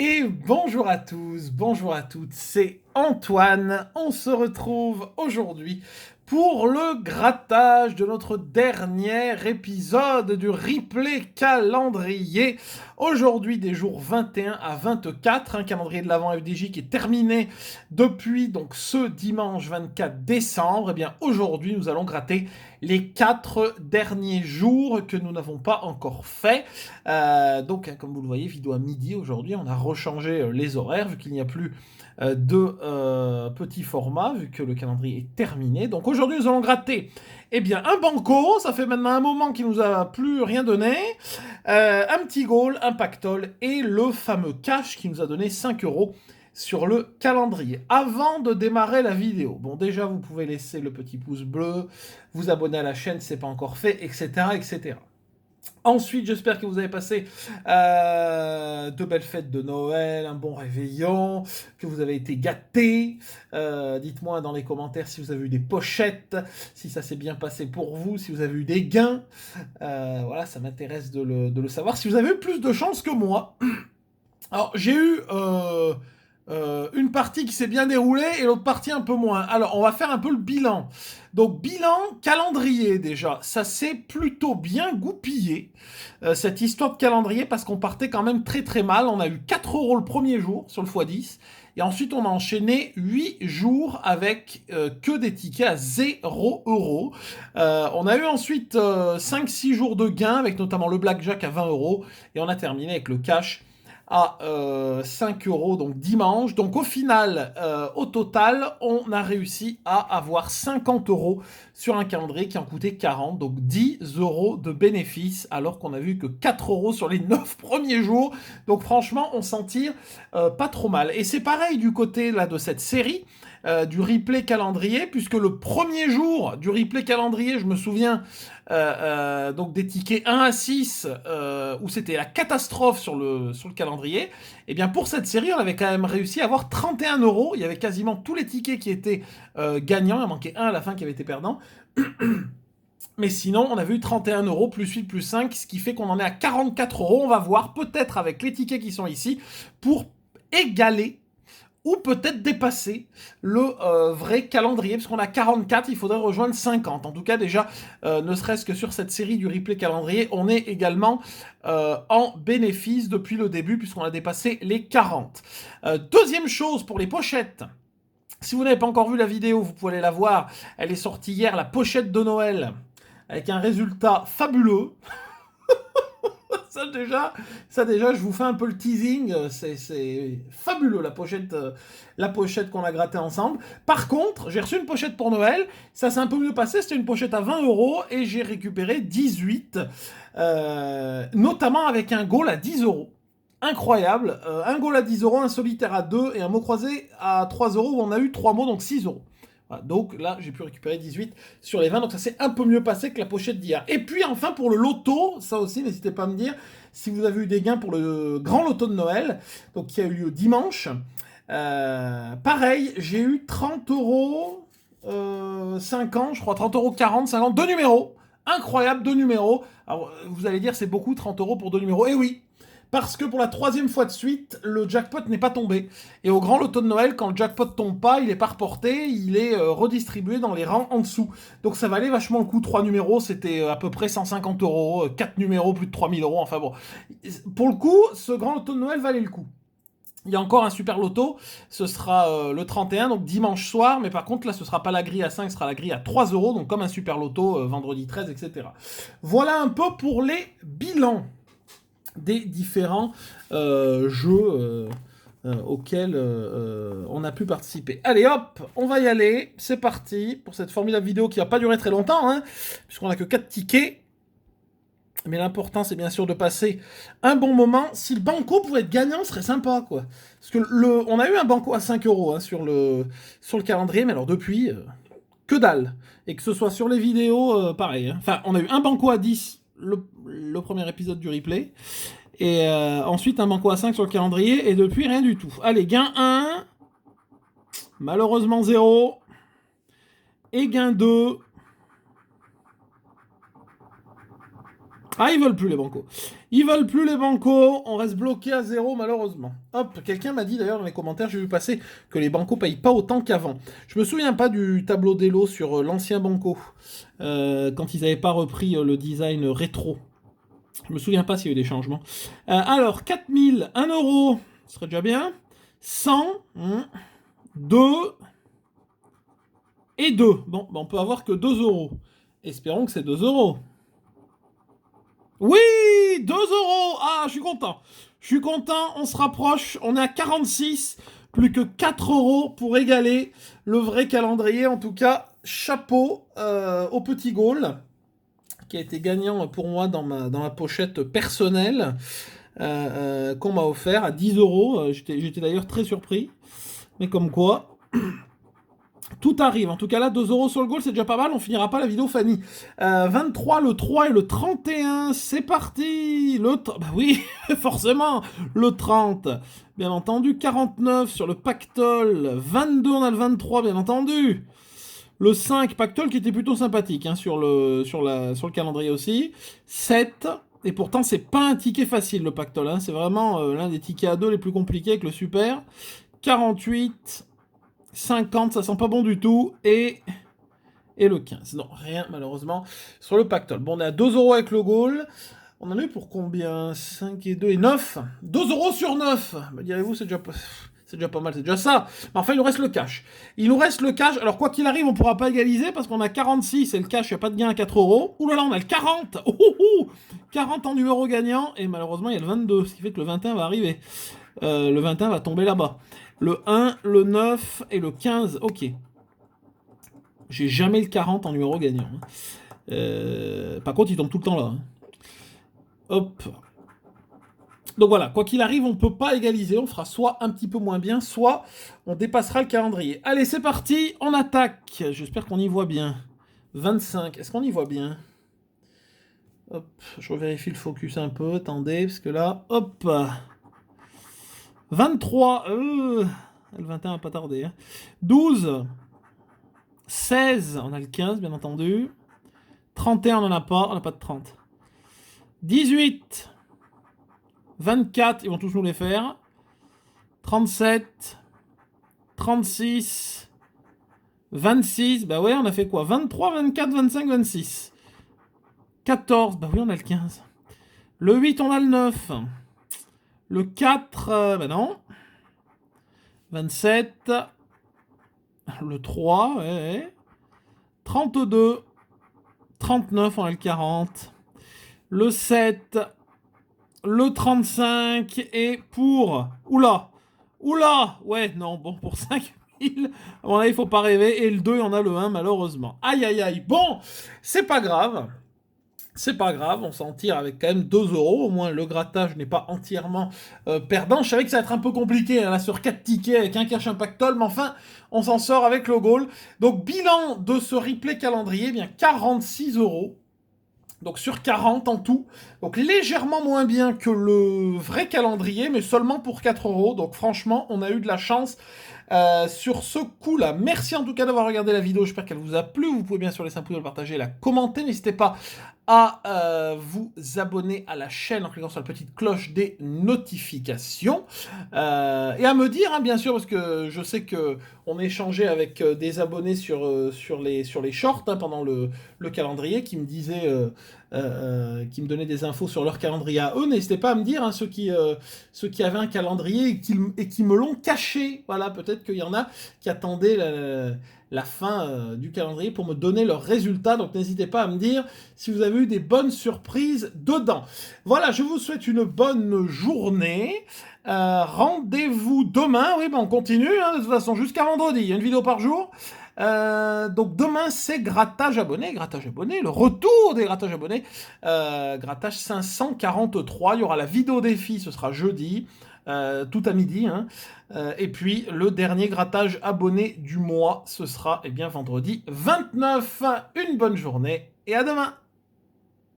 Et bonjour à tous, bonjour à toutes, c'est Antoine. On se retrouve aujourd'hui pour le grattage de notre dernier épisode du replay calendrier. Aujourd'hui des jours 21 à 24, un calendrier de l'Avent FDJ qui est terminé depuis donc ce dimanche 24 décembre. Et bien aujourd'hui nous allons gratter les 4 derniers jours que nous n'avons pas encore fait. Donc, comme vous le voyez, vidéo à midi aujourd'hui. On a rechangé les horaires vu qu'il n'y a plus de petits formats, vu que le calendrier est terminé. Donc aujourd'hui, nous allons gratter un banco. Ça fait maintenant un moment qu'il nous a plus rien donné. Un petit goal, un pactole et le fameux cash qui nous a donné 5 euros sur le calendrier. Avant de démarrer la vidéo, bon déjà vous pouvez laisser le petit pouce bleu, vous abonner à la chaîne si ce n'est pas encore fait, etc. etc. Ensuite, j'espère que vous avez passé de belles fêtes de Noël, un bon réveillon, que vous avez été gâtés. Dites-moi dans les commentaires si vous avez eu des pochettes, si ça s'est bien passé pour vous, si vous avez eu des gains. Voilà, ça m'intéresse de le savoir. Si vous avez eu plus de chance que moi. Alors, j'ai eu une partie qui s'est bien déroulée et l'autre partie un peu moins. Alors, on va faire un peu le bilan. Donc, bilan calendrier déjà. Ça s'est plutôt bien goupillé, cette histoire de calendrier, parce qu'on partait quand même très très mal. On a eu 4 euros le premier jour sur le x10. Et ensuite, on a enchaîné 8 jours avec que des tickets à 0 euros. On a eu ensuite 5-6 jours de gains, avec notamment le blackjack à 20 euros. Et on a terminé avec le cash à 5 euros, donc dimanche. Donc au final, au total, on a réussi à avoir 50 euros sur un calendrier qui en coûtait 40, donc 10 euros de bénéfice, alors qu'on a vu que 4 euros sur les 9 premiers jours. Donc franchement, on s'en tire pas trop mal. Et c'est pareil du côté là de cette série. Du replay calendrier, puisque le premier jour du replay calendrier, je me souviens donc des tickets 1 à 6 où c'était la catastrophe sur le calendrier. Et bien pour cette série, on avait quand même réussi à avoir 31 euros. Il y avait quasiment tous les tickets qui étaient gagnants. Il en manquait un à la fin qui avait été perdant. Mais sinon, on avait eu 31 euros plus 8 plus 5, ce qui fait qu'on en est à 44 euros. On va voir, peut-être avec les tickets qui sont ici, pour égaler ou peut-être dépasser le vrai calendrier, parce qu'on a 44, il faudrait rejoindre 50. En tout cas, déjà, ne serait-ce que sur cette série du replay calendrier, on est également en bénéfice depuis le début, puisqu'on a dépassé les 40. Deuxième chose pour les pochettes. Si vous n'avez pas encore vu la vidéo, vous pouvez aller la voir. Elle est sortie hier, la pochette de Noël, avec un résultat fabuleux. Ça déjà, je vous fais un peu le teasing. C'est fabuleux la pochette qu'on a grattée ensemble. Par contre, j'ai reçu une pochette pour Noël. Ça s'est un peu mieux passé. C'était une pochette à 20 euros et j'ai récupéré 18, notamment avec un goal à 10 euros. Incroyable. Un goal à 10 euros, un solitaire à 2 et un mot croisé à 3 euros où on a eu 3 mots, donc 6 euros. Voilà, donc là, j'ai pu récupérer 18 sur les 20, donc ça s'est un peu mieux passé que la pochette d'hier. Et puis enfin, pour le loto, ça aussi, n'hésitez pas à me dire si vous avez eu des gains pour le grand loto de Noël, donc qui a eu lieu dimanche. Pareil, j'ai eu 30 euros, 50, je crois, 30 euros 40, 50, deux numéros. Incroyable, deux numéros. Alors, vous allez dire, c'est beaucoup, 30 euros pour deux numéros. Eh oui, parce que pour la troisième fois de suite, le jackpot n'est pas tombé. Et au grand loto de Noël, quand le jackpot tombe pas, il est pas reporté, il est redistribué dans les rangs en dessous. Donc ça valait vachement le coup. 3 numéros, c'était à peu près 150 euros. 4 numéros, plus de 3000 euros. Enfin bon. Pour le coup, ce grand loto de Noël valait le coup. Il y a encore un super loto, ce sera le 31, donc dimanche soir, mais par contre là ce sera pas la grille à 5, ce sera la grille à 3 euros, donc comme un super loto vendredi 13, etc. Voilà un peu pour les bilans des différents jeux auxquels on a pu participer. Allez hop, on va y aller, c'est parti pour cette formidable vidéo qui va pas durer très longtemps, hein, puisqu'on a que 4 tickets. Mais l'important, c'est bien sûr de passer un bon moment. Si le banco pouvait être gagnant, ce serait sympa, quoi. Parce que on a eu un banco à 5 euros hein, sur le calendrier, mais alors depuis, que dalle. Et que ce soit sur les vidéos, pareil. Hein. Enfin, on a eu un banco à 10, le premier épisode du replay. Et ensuite, un banco à 5 sur le calendrier. Et depuis, rien du tout. Allez, gain 1. Malheureusement, 0. Et gain 2. Ah, ils veulent plus les bancos. Ils veulent plus les bancos. On reste bloqué à 0 malheureusement. Hop, quelqu'un m'a dit d'ailleurs dans les commentaires, j'ai vu passer que les bancos payent pas autant qu'avant. Je me souviens pas du tableau d'Elo sur l'ancien banco quand ils n'avaient pas repris le design rétro. Je me souviens pas s'il y a eu des changements. Alors 4000, 1 euro, ce serait déjà bien. 100, 2 et 2. Bon, on peut avoir que 2 euros. Espérons que c'est 2 euros. Oui, 2 euros. Ah, je suis content. Je suis content, on se rapproche. On est à 46. Plus que 4 euros pour égaler le vrai calendrier. En tout cas, chapeau au petit Gaulle, qui a été gagnant pour moi dans ma pochette personnelle qu'on m'a offert à 10 euros. J'étais d'ailleurs très surpris. Mais comme quoi... Tout arrive. En tout cas, là, 2 euros sur le goal, c'est déjà pas mal. On finira pas la vidéo, Fanny. 23, le 3 et le 31. C'est parti. Bah oui, forcément. Le 30. Bien entendu. 49 sur le pactole. 22, on a le 23, bien entendu. Le 5, pactole qui était plutôt sympathique hein, sur le calendrier aussi. 7. Et pourtant, c'est pas un ticket facile, le pactole. Hein. C'est vraiment l'un des tickets à 2 les plus compliqués avec le super. 48. 50, ça sent pas bon du tout, et le 15. Non, rien malheureusement sur le pactole. Bon, on est à 2 euros avec le goal. On en a eu pour combien? 5 et 2 et 9. 2 euros sur 9. Me direz-vous, c'est déjà pas mal, c'est déjà ça. Mais enfin, il nous reste le cash. Il nous reste le cash. Alors, quoi qu'il arrive, on pourra pas égaliser parce qu'on a 46 et le cash, il n'y a pas de gain à 4 euros. Ouh là là, on a le 40. 40 en numéro gagnant. Et malheureusement, il y a le 22, ce qui fait que le 21 va arriver. Le 21 va tomber là-bas. Le 1, le 9 et le 15. Ok. J'ai jamais le 40 en numéro gagnant. Par contre, il tombe tout le temps là. Hein. Hop. Donc voilà, quoi qu'il arrive, on ne peut pas égaliser. On fera soit un petit peu moins bien, soit on dépassera le calendrier. Allez, c'est parti, on attaque. J'espère qu'on y voit bien. 25, est-ce qu'on y voit bien? Hop, je vérifie le focus un peu. Attendez, parce que là, hop. 23, le 21 va pas tarder. Hein. 12, 16, on a le 15 bien entendu. 31, on n'en a pas, on n'a pas de 30. 18, 24, ils vont tous nous les faire. 37, 36, 26, bah ouais, on a fait quoi? 23, 24, 25, 26. 14, bah oui, on a le 15. Le 8, on a le 9. Le 4, bah non. 27. Le 3, ouais. 32. 39, on a le 40. Le 7. Le 35. Et pour... Oula. Ouais, non, bon, pour 5000. À mon avis, il faut pas rêver. Et le 2, on a le 1, malheureusement. Aïe, aïe, aïe. Bon, c'est pas grave. C'est pas grave, on s'en tire avec quand même 2 euros. Au moins, le grattage n'est pas entièrement perdant. Je savais que ça va être un peu compliqué, hein, là, sur 4 tickets avec un cash, un pactole, mais enfin, on s'en sort avec le goal. Donc, bilan de ce replay calendrier, eh bien 46 euros. Donc, sur 40 en tout. Donc, légèrement moins bien que le vrai calendrier, mais seulement pour 4 euros. Donc, franchement, on a eu de la chance. Sur ce coup-là, merci en tout cas d'avoir regardé la vidéo, j'espère qu'elle vous a plu, vous pouvez bien sûr laisser un pouce, le partager, la commenter, n'hésitez pas à vous abonner à la chaîne en cliquant sur la petite cloche des notifications, et à me dire, hein, bien sûr, parce que je sais que on échangeait avec des abonnés sur les shorts hein, pendant le calendrier, qui me disaient... qui me donnaient des infos sur leur calendrier à eux, n'hésitez pas à me dire, hein, ceux qui avaient un calendrier et qui me l'ont caché. Voilà, peut-être qu'il y en a qui attendaient la fin du calendrier pour me donner leurs résultats, donc n'hésitez pas à me dire si vous avez eu des bonnes surprises dedans. Voilà, je vous souhaite une bonne journée. Rendez-vous demain, oui, ben on continue, hein, de toute façon, jusqu'à vendredi, il y a une vidéo par jour. Donc demain c'est grattage abonné, le retour des grattages abonnés, grattage 543, il y aura la vidéo défi, ce sera jeudi, tout à midi, hein. Et puis le dernier grattage abonné du mois, ce sera eh bien vendredi 29. Une bonne journée et à demain.